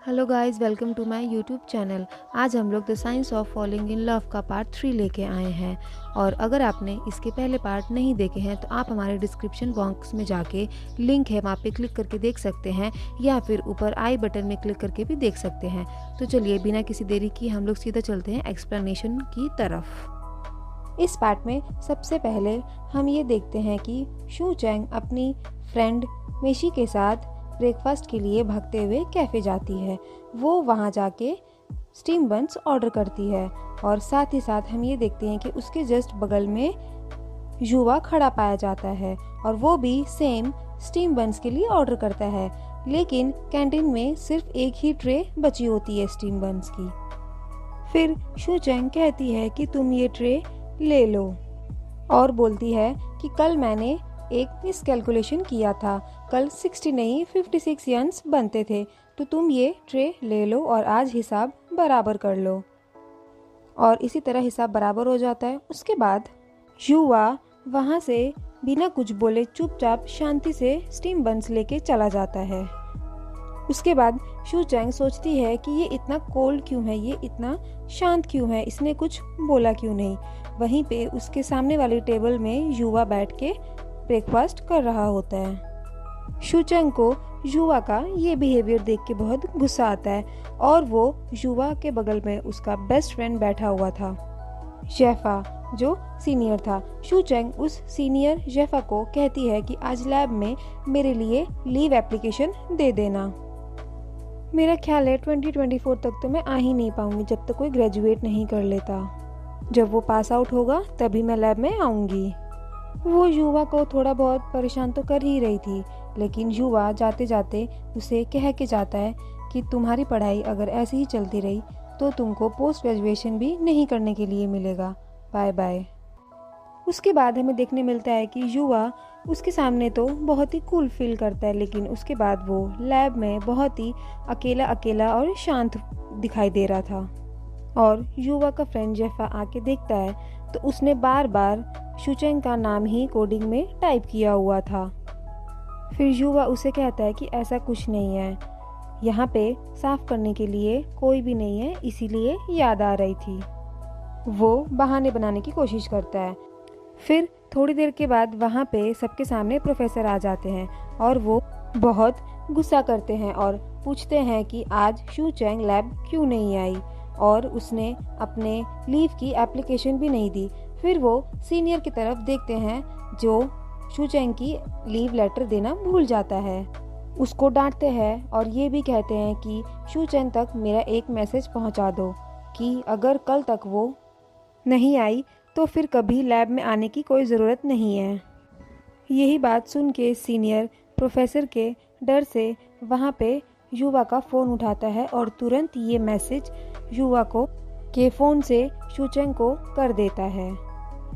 Hello guys, welcome to my YouTube channel. आज हम लोग the science of falling in love का part 3 लेके आए हैं। और अगर आपने इसके पहले पार्ट नहीं देखे हैं तो आप हमारे डिस्क्रिप्शन बॉक्स में जाके लिंक है, वहाँ पे क्लिक करके देख सकते हैं, या फिर ऊपर आई बटन में क्लिक करके भी देख सकते हैं। तो चलिए बिना किसी देरी की हम लोग सीधा चलते हैं एक्सप्लेनेशन की तरफ। इस पार्ट में सबसे पहले हम ये देखते हैं कि शू चैंग अपनी फ्रेंड मेशी के साथ ब्रेकफास्ट के लिए भागते हुए कैफ़े जाती है। वो वहाँ जाके स्टीम बन्स ऑर्डर करती है और साथ ही साथ हम ये देखते हैं कि उसके जस्ट बगल में युवा खड़ा पाया जाता है और वो भी सेम स्टीम बन्स के लिए ऑर्डर करता है। लेकिन कैंटीन में सिर्फ एक ही ट्रे बची होती है स्टीम बन्स की। फिर शू चैंग कहती है कि तुम ये ट्रे ले लो और बोलती है कि कल मैंने एक मिसकैलकुलेशन किया था, कल 60 नहीं 56 यन्स बनते थे, तो तुम ये ट्रे ले लो और आज हिसाब बराबर कर लो। और इसी तरह हिसाब बराबर हो जाता है। उसके बाद युवा वहाँ से बिना कुछ बोले चुपचाप शांति से स्टीम बन्स लेके चला जाता है। उसके बाद शू चैंग सोचती है कि ये इतना कोल्ड क्यों है, ये इतना शांत क्यों है, इसने कुछ बोला क्यों नहीं। वहीं पे उसके सामने वाली टेबल में युवा बैठ के ब्रेकफास्ट कर रहा होता है। शू चैंग को युवा का ये बिहेवियर देख के बहुत गुस्सा आता है और वो युवा के बगल में उसका बेस्ट फ्रेंड बैठा हुआ था, जैफा, जो सीनियर था। शू चैंग उस सीनियर जैफा को कहती है कि आज लैब में मेरे लिए लीव एप्लीकेशन दे देना। मेरा ख्याल है 2024 तक तो मैं आ ही नहीं पाऊंगी जब तक कोई ग्रेजुएट नहीं कर लेता। जब वो पास आउट होगा तभी मैं लैब में आऊंगी। वो युवा को थोड़ा बहुत परेशान तो कर ही रही थी, लेकिन युवा जाते जाते उसे कह के जाता है कि तुम्हारी पढ़ाई अगर ऐसे ही चलती रही तो तुमको पोस्ट ग्रेजुएशन भी नहीं करने के लिए मिलेगा, बाय बाय। उसके बाद हमें देखने मिलता है कि युवा उसके सामने तो बहुत ही कूल फील करता है, लेकिन उसके बाद वो लैब में बहुत ही अकेला अकेला और शांत दिखाई दे रहा था। और युवा का फ्रेंड जेफा आके देखता है तो उसने बार बार शू चैंग का नाम ही कोडिंग में टाइप किया हुआ था। फिर युवा उसे कहता है कि ऐसा कुछ नहीं है, यहाँ पे साफ करने के लिए कोई भी नहीं है, इसीलिए याद आ रही थी। वो बहाने बनाने की कोशिश करता है। फिर थोड़ी देर के बाद वहाँ पे सबके सामने प्रोफेसर आ जाते हैं और वो बहुत गुस्सा करते हैं और पूछते हैं कि आज शू चैंग लैब क्यों नहीं आई और उसने अपने लीव की एप्लीकेशन भी नहीं दी। फिर वो सीनियर की तरफ देखते हैं जो शू चैंग की लीव लेटर देना भूल जाता है। उसको डांटते हैं और ये भी कहते हैं कि शू चैंग तक मेरा एक मैसेज पहुंचा दो कि अगर कल तक वो नहीं आई तो फिर कभी लैब में आने की कोई ज़रूरत नहीं है। यही बात सुन के सीनियर प्रोफेसर के डर से वहाँ पे युवा का फ़ोन उठाता है और तुरंत ये मैसेज युवा को के फ़ोन से शू चैंग को कर देता है।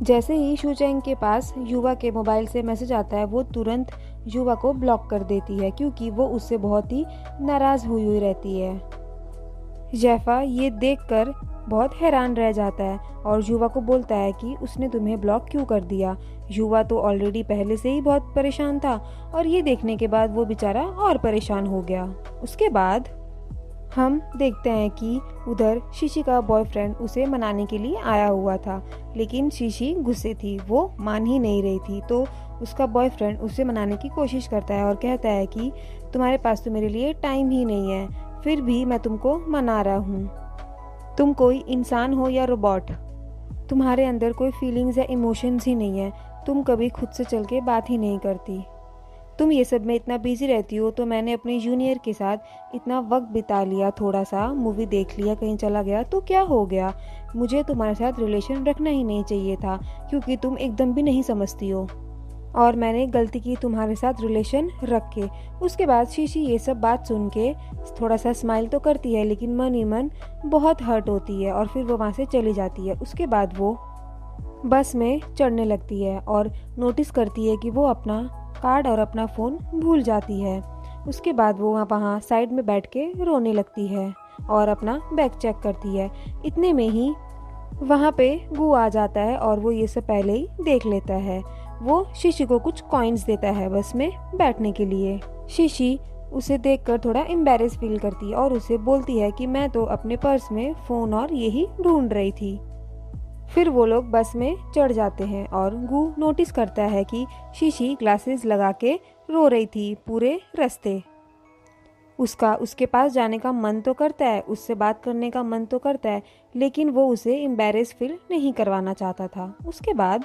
जैसे ही शू चैंग के पास युवा के मोबाइल से मैसेज आता है वो तुरंत युवा को ब्लॉक कर देती है, क्योंकि वो उससे बहुत ही नाराज़ हुई रहती है। जैफा ये देखकर बहुत हैरान रह जाता है और युवा को बोलता है कि उसने तुम्हें ब्लॉक क्यों कर दिया। युवा तो ऑलरेडी पहले से ही बहुत परेशान था और ये देखने के बाद वो बेचारा और परेशान हो गया। उसके बाद हम देखते हैं कि उधर शीशी का बॉयफ्रेंड उसे मनाने के लिए आया हुआ था, लेकिन शीशी गुस्से थी, वो मान ही नहीं रही थी। तो उसका बॉयफ्रेंड उसे मनाने की कोशिश करता है और कहता है कि तुम्हारे पास तो मेरे लिए टाइम ही नहीं है, फिर भी मैं तुमको मना रहा हूँ। तुम कोई इंसान हो या रोबोट, तुम्हारे अंदर कोई फीलिंग्स या इमोशंस ही नहीं है, तुम कभी खुद से चल के बात ही नहीं करती, तुम ये सब में इतना बिजी रहती हो। तो मैंने अपने जूनियर के साथ इतना वक्त बिता लिया, थोड़ा सा मूवी देख लिया, कहीं चला गया तो क्या हो गया, मुझे तुम्हारे साथ रिलेशन रखना ही नहीं चाहिए था, क्योंकि तुम एकदम भी नहीं समझती हो और मैंने गलती की तुम्हारे साथ रिलेशन रख के। उसके बाद शीशी ये सब बात सुन के थोड़ा सा स्माइल तो करती है, लेकिन मन ही मन बहुत हर्ट होती है और फिर वो वहाँ से चली जाती है। उसके बाद वो बस में चढ़ने लगती है और नोटिस करती है कि वो अपना कार्ड और अपना फ़ोन भूल जाती है। उसके बाद वो वहाँ साइड में बैठ के रोने लगती है और अपना बैग चेक करती है। इतने में ही वहाँ पे गू आ जाता है और वो ये सब पहले ही देख लेता है। वो शीशी को कुछ कॉइन्स देता है बस में बैठने के लिए। शीशी उसे देखकर थोड़ा एम्बैरेस फील करती है और उसे बोलती है कि मैं तो अपने पर्स में फ़ोन और यही ढूंढ रही थी। फिर वो लोग बस में चढ़ जाते हैं और गू नोटिस करता है कि शीशी ग्लासेस लगा के रो रही थी पूरे रास्ते। उसका उसके पास जाने का मन तो करता है, उससे बात करने का मन तो करता है, लेकिन वो उसे एम्बैरेस फील नहीं करवाना चाहता था। उसके बाद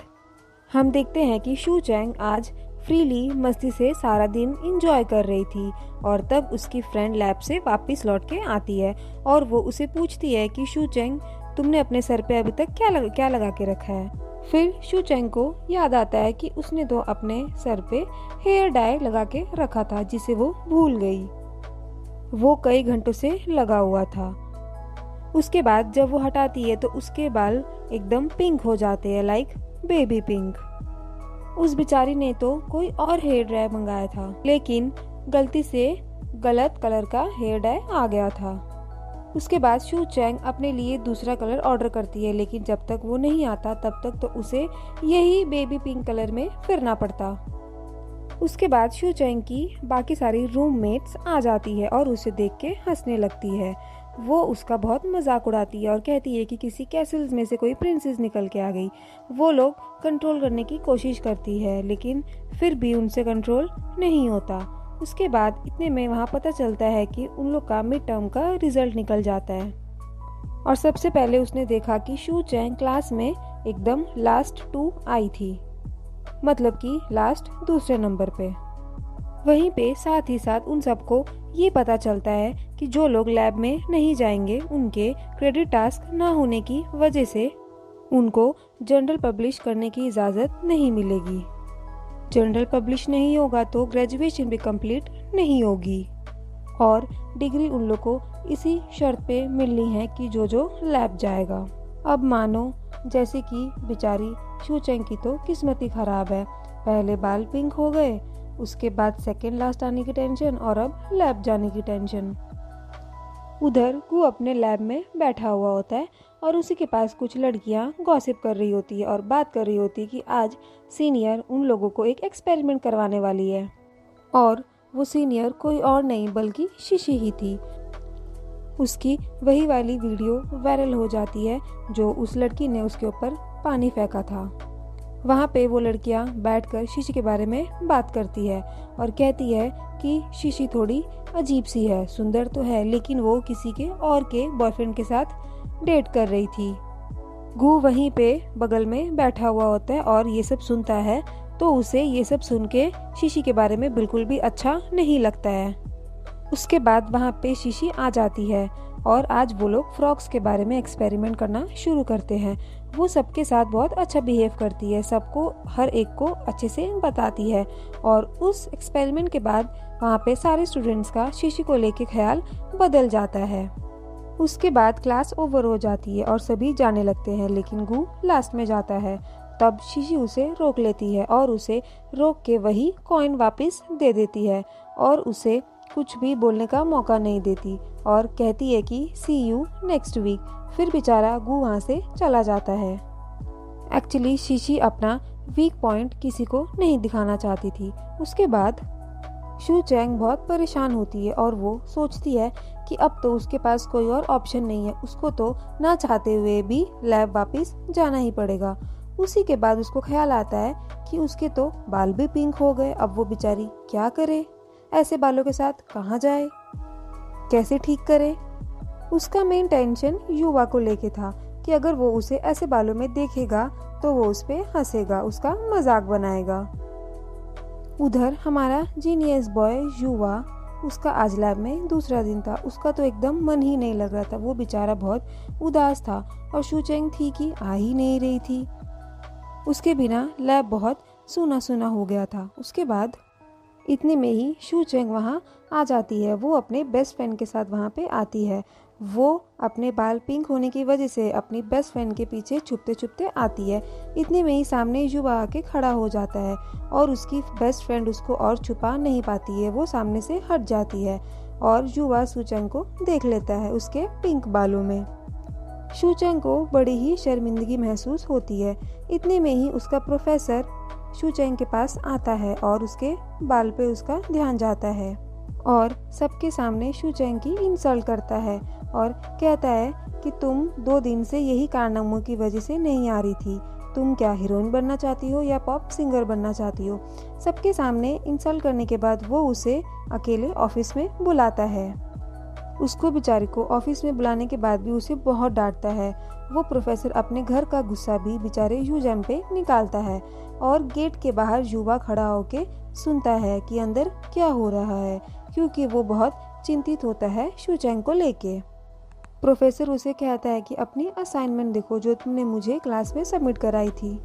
हम देखते हैं कि शू चैंग आज फ्रीली मस्ती से सारा दिन इंजॉय कर रही थी और तब उसकी फ्रेंड लैब से वापस लौट के आती है और वो उसे पूछती है कि शू चैंग, तुमने अपने सर पे अभी तक क्या लगा के रखा है। फिर शू चैंग को याद आता है कि उसने तो अपने सर पे हेयर डाई लगा के रखा था जिसे वो भूल गई। वो कई घंटों से लगा हुआ था। उसके बाद जब वो हटाती है तो उसके बाल एकदम पिंक हो जाते हैं, लाइक बेबी पिंक। उस बेचारी ने तो कोई और हेयर डाई मंगाया था, लेकिन गलती से गलत कलर का हेयर डाई आ गया था। उसके बाद शू चैंग अपने लिए दूसरा कलर ऑर्डर करती है, लेकिन जब तक वो नहीं आता तब तक तो उसे यही बेबी पिंक कलर में फिरना पड़ता। उसके बाद शू चैंग की बाकी सारी रूममेट्स आ जाती है और उसे देख के हंसने लगती है। वो उसका बहुत मजाक उड़ाती है और कहती है कि किसी कैसल्स में से कोई प्रिंसेस निकल के आ गई। वो लोग कंट्रोल करने की कोशिश करती है, लेकिन फिर भी उनसे कंट्रोल नहीं होता। उसके बाद इतने में वहाँ पता चलता है कि उन लोग का मिड टर्म का रिजल्ट निकल जाता है और सबसे पहले उसने देखा कि शू चैंग क्लास में एकदम लास्ट 2 आई थी, मतलब कि लास्ट दूसरे नंबर पे। वहीं पे साथ ही साथ उन सबको ये पता चलता है कि जो लोग लैब में नहीं जाएंगे उनके क्रेडिट टास्क ना होने की वजह से उनको जर्नल पब्लिश करने की इजाज़त नहीं मिलेगी। जर्नल पब्लिश नहीं होगा तो ग्रेजुएशन भी कंप्लीट नहीं होगी और डिग्री उन लोग को इसी शर्त पे मिलनी है कि जो लैब जाएगा। अब मानो जैसे कि बेचारी शू चैंग की तो किस्मत ही खराब है, पहले बाल पिंक हो गए, उसके बाद सेकेंड लास्ट आने की टेंशन और अब लैब जाने की टेंशन। उधर गू अपने लैब में बैठा हुआ होता है और उसी के पास कुछ लड़कियां गॉसिप कर रही होती है और बात कर रही होती है कि आज सीनियर उन लोगों को एक एक्सपेरिमेंट करवाने वाली है और वो सीनियर कोई और नहीं बल्कि शीशी ही थी। उसकी वही वाली वीडियो वायरल हो जाती है जो उस लड़की ने उसके ऊपर पानी फेंका था। वहाँ पे वो लड़कियाँ बैठकर शीशी के बारे में बात करती है और कहती है कि शीशी थोड़ी अजीब सी है, सुंदर तो है लेकिन वो किसी के और के बॉयफ्रेंड के साथ डेट कर रही थी। गू वहीं पे बगल में बैठा हुआ होता है और ये सब सुनता है तो उसे ये सब सुन के शीशी के बारे में बिल्कुल भी अच्छा नहीं लगता है। उसके बाद वहाँ पे शीशी आ जाती है और आज वो लोग फ्रॉक्स के बारे में एक्सपेरिमेंट करना शुरू करते हैं। वो सबके साथ बहुत अच्छा बिहेव करती है, सबको हर एक को अच्छे से बताती है और उस एक्सपेरिमेंट के बाद वहाँ पे सारे स्टूडेंट्स का शीशी को लेके ख्याल बदल जाता है। उसके बाद क्लास ओवर हो जाती है और सभी जाने लगते हैं, लेकिन गू लास्ट में जाता है। तब शीशी उसे रोक लेती है और उसे रोक के वही कॉइन वापस दे देती है और उसे कुछ भी बोलने का मौका नहीं देती और कहती है कि सी यू नेक्स्ट वीक। फिर बेचारा गू वहाँ से चला जाता है। एक्चुअली शीशी अपना वीक पॉइंट किसी को नहीं दिखाना चाहती थी। उसके बाद शू चैंग बहुत परेशान होती है और वो सोचती है कि अब तो उसके पास कोई और ऑप्शन नहीं है, उसको तो ना चाहते हुए भी लैब वापस जाना ही पड़ेगा। उसी के बाद उसको ख्याल आता है कि उसके तो बाल भी पिंक हो गए, अब वो बेचारी क्या करे, ऐसे बालों के साथ कहाँ जाए, कैसे ठीक करे। उसका मेन टेंशन युवा को लेके था कि अगर वो उसे ऐसे बालों में देखेगा तो वो उस पे हंसेगा, उसका मजाक बनाएगा। उधर हमारा जीनियस बॉय युवा, उसका आज लैब में दूसरा दिन था। उसका तो एकदम मन ही नहीं लग रहा था, वो बेचारा बहुत उदास था और शू चैंग थी कि आ ही नहीं रही थी। उसके बिना लैब बहुत सूना सूना हो गया था। उसके बाद इतने में ही शू चैंग वहाँ आ जाती है। वो अपने बेस्ट फ्रेंड के साथ वहाँ पे आती है। वो अपने बाल पिंक होने की वजह से अपनी बेस्ट फ्रेंड के पीछे छुपते छुपते आती है। इतने में ही सामने युवा आके खड़ा हो जाता है और उसकी बेस्ट फ्रेंड उसको और छुपा नहीं पाती है, वो सामने से हट जाती है और युवा शू चैंग को देख लेता है उसके पिंक बालों में। शू चैंग को बड़ी ही शर्मिंदगी महसूस होती है। इतने में ही उसका प्रोफेसर शू चैंग के पास आता है और उसके बाल पे उसका ध्यान जाता है और सबके सामने शू चैंग की इंसल्ट करता है और कहता है कि तुम 2 दिन से यही कारनामों की वजह से नहीं आ रही थी। तुम क्या हीरोइन बनना चाहती हो या पॉप सिंगर बनना चाहती हो? सबके सामने इंसल्ट करने के बाद वो उसे अकेले ऑफिस में बुलाता है। उसको बेचारी को ऑफिस में बुलाने के बाद भी उसे बहुत डांटता है। वो प्रोफेसर अपने घर का गुस्सा भी बेचारे यूजन पे निकालता है और गेट के बाहर युवा खड़ा होके सुनता है कि अंदर क्या हो रहा है, क्योंकि वो बहुत चिंतित होता है शू चैंग को लेके। प्रोफेसर उसे कहता है कि अपनी असाइनमेंट देखो जो तुमने मुझे क्लास में सबमिट कराई थी।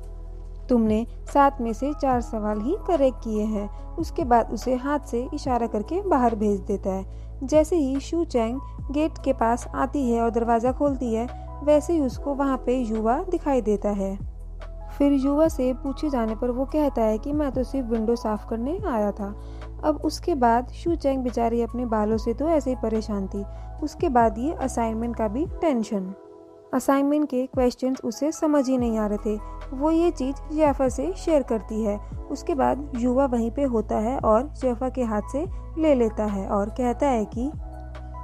तुमने 7 में से 4 सवाल ही करेक्ट किए हैं। उसके बाद उसे हाथ से इशारा करके बाहर भेज देता है। जैसे ही शू चैंग गेट के पास आती है और दरवाज़ा खोलती है, वैसे ही उसको वहाँ पे युवा दिखाई देता है। फिर युवा से पूछे जाने पर वो कहता है कि मैं तो सिर्फ विंडो साफ करने आया था। अब उसके बाद शू चैंग बेचारी अपने बालों से तो ऐसे ही परेशान थी। उसके बाद ये असाइनमेंट का भी टेंशन। असाइनमेंट के क्वेश्चंस उसे समझ ही नहीं आ रहे थे। वो ये चीज़ जेफा से शेयर करती है। उसके बाद युवा वहीं पे होता है और जेफा के हाथ से ले लेता है और कहता है कि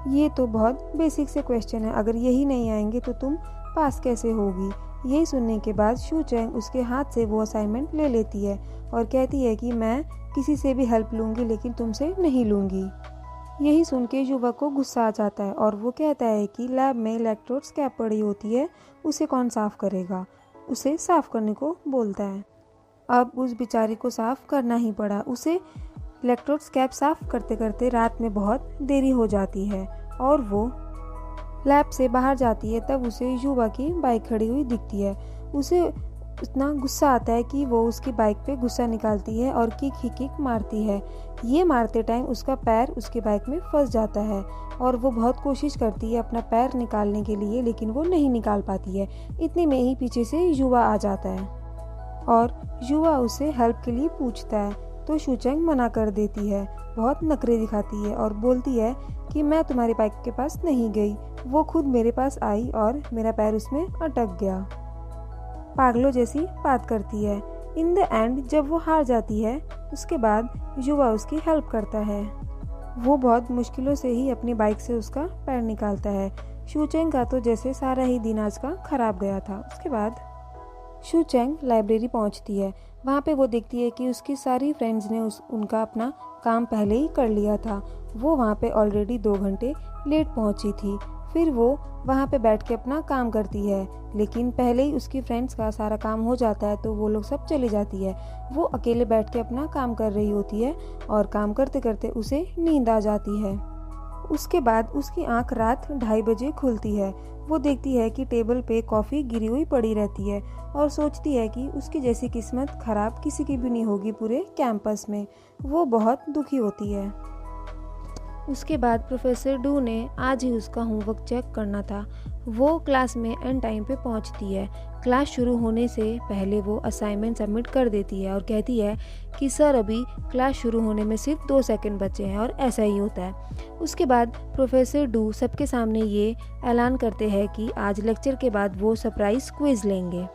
ये तो बहुत बेसिक से क्वेश्चन है, अगर यही नहीं आएंगे तो तुम पास कैसे होगी? यही सुनने के बाद शू चैंग उसके हाथ से वो असाइनमेंट ले लेती है और कहती है कि मैं किसी से भी हेल्प लूँगी लेकिन तुमसे नहीं लूँगी। यही सुन के युवा को गुस्सा आ जाता है और वो कहता है कि लैब में इलेक्ट्रोड स्क्रैप पड़ी होती है, उसे कौन साफ़ करेगा? उसे साफ़ करने को बोलता है। अब उस बेचारी को साफ़ करना ही पड़ा। उसे इलेक्ट्रोड स्क्रैप साफ़ करते करते रात में बहुत देरी हो जाती है और वो लैब से बाहर जाती है। तब उसे युवा की बाइक खड़ी हुई दिखती है। उसे इतना गुस्सा आता है कि वो उसकी बाइक पे गुस्सा निकालती है और किक ही किक मारती है। ये मारते टाइम उसका पैर उसकी बाइक में फंस जाता है और वो बहुत कोशिश करती है अपना पैर निकालने के लिए, लेकिन वो नहीं निकाल पाती है। इतने में ही पीछे से युवा आ जाता है और युवा उसे हेल्प के लिए पूछता है तो शू चैंग मना कर देती है। बहुत नखरे दिखाती है और बोलती है कि मैं तुम्हारी बाइक के पास नहीं गई, वो खुद मेरे पास आई और मेरा पैर उसमें अटक गया। पागलों जैसी बात करती है। इन द एंड जब वो हार जाती है, उसके बाद युवा उसकी हेल्प करता है। वो बहुत मुश्किलों से ही अपनी बाइक से उसका पैर निकालता है। शू चैंग का तो जैसे सारा ही दिन आज का खराब गया था। उसके बाद शू चैंग लाइब्रेरी पहुंचती है। वहाँ पे वो देखती है कि उसकी सारी फ्रेंड्स ने उनका अपना काम पहले ही कर लिया था। वो वहाँ पे ऑलरेडी 2 घंटे लेट पहुंची थी। फिर वो वहाँ पे बैठ के अपना काम करती है, लेकिन पहले ही उसकी फ्रेंड्स का सारा काम हो जाता है तो वो लोग सब चली जाती है। वो अकेले बैठ के अपना काम कर रही होती है और काम करते करते उसे नींद आ जाती है। उसके बाद उसकी आंख रात 2:30 बजे खुलती है। वो देखती है कि टेबल पे कॉफ़ी गिरी हुई पड़ी रहती है और सोचती है कि उसकी जैसी किस्मत खराब किसी की भी नहीं होगी पूरे कैंपस में। वो बहुत दुखी होती है। उसके बाद प्रोफेसर डू ने आज ही उसका होमवर्क चेक करना था। वो क्लास में एंड टाइम पे पहुंचती है। क्लास शुरू होने से पहले वो असाइनमेंट सबमिट कर देती है और कहती है कि सर अभी क्लास शुरू होने में सिर्फ 2 सेकंड बचे हैं, और ऐसा ही होता है। उसके बाद प्रोफेसर डू सबके सामने ये ऐलान करते हैं कि आज लेक्चर के बाद वो सरप्राइज़ क्विज़ लेंगे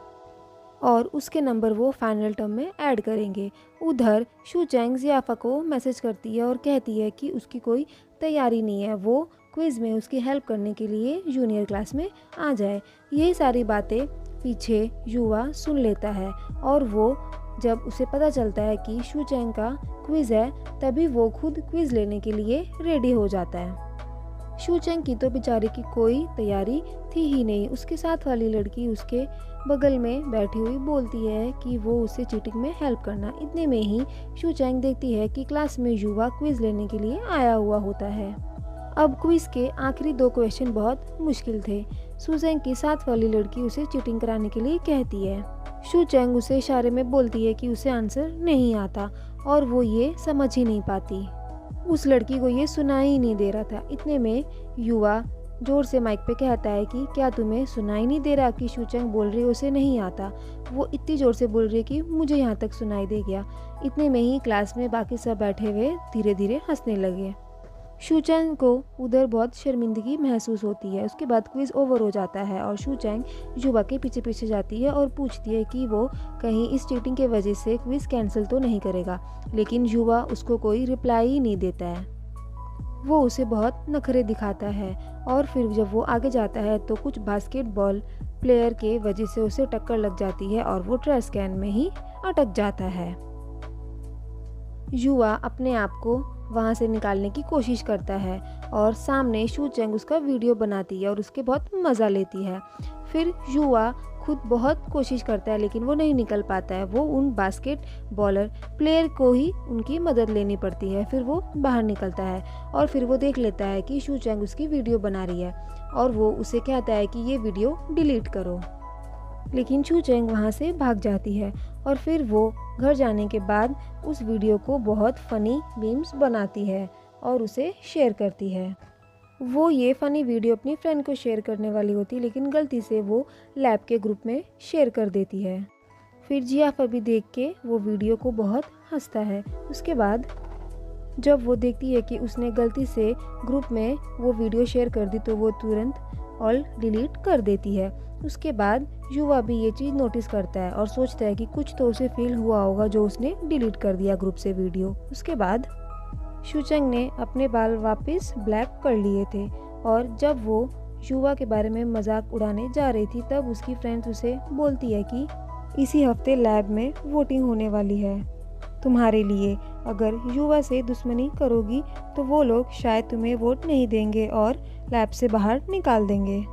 और उसके नंबर वो फाइनल टर्म में ऐड करेंगे। उधर शू चैंग जियाफा को मैसेज करती है और कहती है कि उसकी कोई तैयारी नहीं है, वो क्विज़ में उसकी हेल्प करने के लिए जूनियर क्लास में आ जाए। यही सारी बातें पीछे युवा सुन लेता है और वो जब उसे पता चलता है कि शू चैंग का क्विज़ है, तभी वो खुद क्विज़ लेने के लिए रेडी हो जाता है। शू चैंग की तो बेचारे की कोई तैयारी थी ही नहीं। उसके साथ वाली लड़की उसके बगल में बैठी हुई बोलती है कि वो उसे चीटिंग में हेल्प करना। इतने में ही शू चैंग देखती है कि क्लास में युवा क्विज़ लेने के लिए आया हुआ होता है। अब क्विज़ के आखिरी 2 क्वेश्चन बहुत मुश्किल थे। शू चैंग की साथ वाली लड़की उसे चीटिंग कराने के लिए कहती है। शू चैंग उसे इशारे में बोलती है कि उसे आंसर नहीं आता और वो ये समझ ही नहीं पाती। उस लड़की को ये सुनाई ही नहीं दे रहा था। इतने में युवा जोर से माइक पे कहता है कि क्या तुम्हें सुनाई नहीं दे रहा कि शू चैंग बोल रही है उसे नहीं आता। वो इतनी जोर से बोल रही है कि मुझे यहाँ तक सुनाई दे गया। इतने में ही क्लास में बाकी सब बैठे हुए धीरे धीरे हंसने लगे। शू चैंग को उधर बहुत शर्मिंदगी महसूस होती है। उसके बाद क्विज़ ओवर हो जाता है और शू चैंग युवा के पीछे पीछे जाती है और पूछती है कि वो कहीं इस चीटिंग के वजह से क्विज़ कैंसिल तो नहीं करेगा, लेकिन युवा उसको कोई रिप्लाई ही नहीं देता है। वो उसे बहुत नखरे दिखाता है और फिर जब वो आगे जाता है तो कुछ बास्केटबॉल प्लेयर के वजह से उसे टक्कर लग जाती है और वो ट्रैश कैन में ही अटक जाता है। युवा अपने आप को वहाँ से निकालने की कोशिश करता है और सामने शू चेंग उसका वीडियो बनाती है और उसके बहुत मज़ा लेती है। फिर युवा खुद बहुत कोशिश करता है लेकिन वो नहीं निकल पाता है। वो उन बास्केट बॉलर प्लेयर को ही उनकी मदद लेनी पड़ती है। फिर वो बाहर निकलता है और फिर वो देख लेता है कि शू चेंग उसकी वीडियो बना रही है और वो उसे कहता है कि ये वीडियो डिलीट करो, लेकिन शू चेंग वहाँ से भाग जाती है और फिर वो घर जाने के बाद उस वीडियो को बहुत फ़नी मीम्स बनाती है और उसे शेयर करती है। वो ये फ़नी वीडियो अपनी फ्रेंड को शेयर करने वाली होती है लेकिन गलती से वो लैब के ग्रुप में शेयर कर देती है। फिर जियाफा भी देख के वो वीडियो को बहुत हंसता है। उसके बाद जब वो देखती है कि उसने गलती से ग्रुप में वो वीडियो शेयर कर दी तो वो तुरंत ऑल डिलीट कर देती है। उसके बाद युवा भी ये चीज़ नोटिस करता है और सोचता है कि कुछ तो उसे फील हुआ होगा जो उसने डिलीट कर दिया ग्रुप से वीडियो। उसके बाद शू चेंग ने अपने बाल वापस ब्लैक कर लिए थे और जब वो युवा के बारे में मजाक उड़ाने जा रही थी तब उसकी फ्रेंड्स उसे बोलती है कि इसी हफ्ते लैब में वोटिंग होने वाली है तुम्हारे लिए। अगर युवा से दुश्मनी करोगी तो वो लोग शायद तुम्हें वोट नहीं देंगे और लैब से बाहर निकाल देंगे।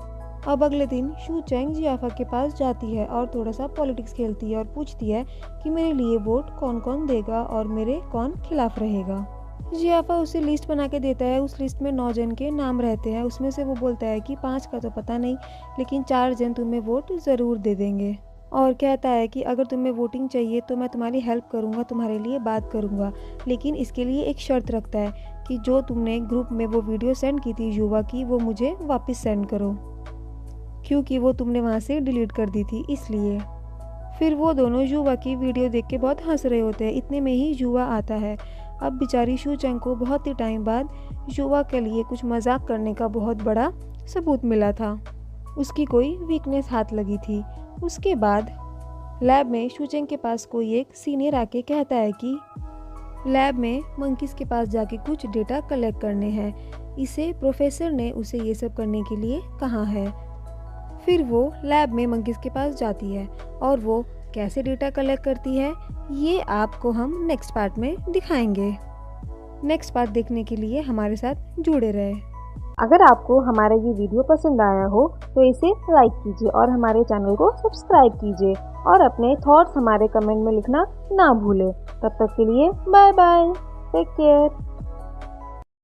अब अगले दिन शू चेंग जियाफा के पास जाती है और थोड़ा सा पॉलिटिक्स खेलती है और पूछती है कि मेरे लिए वोट कौन कौन देगा और मेरे कौन खिलाफ रहेगा। जियाफा उसे लिस्ट बना के देता है। उस लिस्ट में 9 जन के नाम रहते हैं। उसमें से वो बोलता है कि 5 का तो पता नहीं लेकिन 4 जन तुम्हें वोट ज़रूर दे देंगे और कहता है कि अगर तुम्हें वोटिंग चाहिए तो मैं तुम्हारी हेल्प करूंगा, तुम्हारे लिए बात करूंगा, लेकिन इसके लिए एक शर्त रखता है कि जो तुमने ग्रुप में वो वीडियो सेंड की थी युवा की वो मुझे वापस सेंड करो क्योंकि वो तुमने वहाँ से डिलीट कर दी थी इसलिए। फिर वो दोनों युवा की वीडियो देख के बहुत हंस रहे होते हैं। इतने में ही युवा आता है। अब बेचारी शू चेंग को बहुत ही टाइम बाद युवा के लिए कुछ मजाक करने का बहुत बड़ा सबूत मिला था। उसकी कोई वीकनेस हाथ लगी थी। उसके बाद लैब में शू चेंग के पास कोई एक सीनियर आके कहता है कि लैब में मंकीज़ के पास जाके कुछ डेटा कलेक्ट करने हैं। इसे प्रोफेसर ने उसे ये सब करने के लिए कहा है। फिर वो लैब में मंकीज़ के पास जाती है और वो कैसे डेटा कलेक्ट करती है ये आपको हम नेक्स्ट पार्ट में दिखाएंगे। नेक्स्ट पार्ट देखने के लिए हमारे साथ जुड़े रहे। अगर आपको हमारा ये वीडियो पसंद आया हो तो इसे लाइक कीजिए और हमारे चैनल को सब्सक्राइब कीजिए और अपने थॉट्स हमारे कमेंट में लिखना ना भूलें। तब तक के लिए बाय बाय, टेक केयर।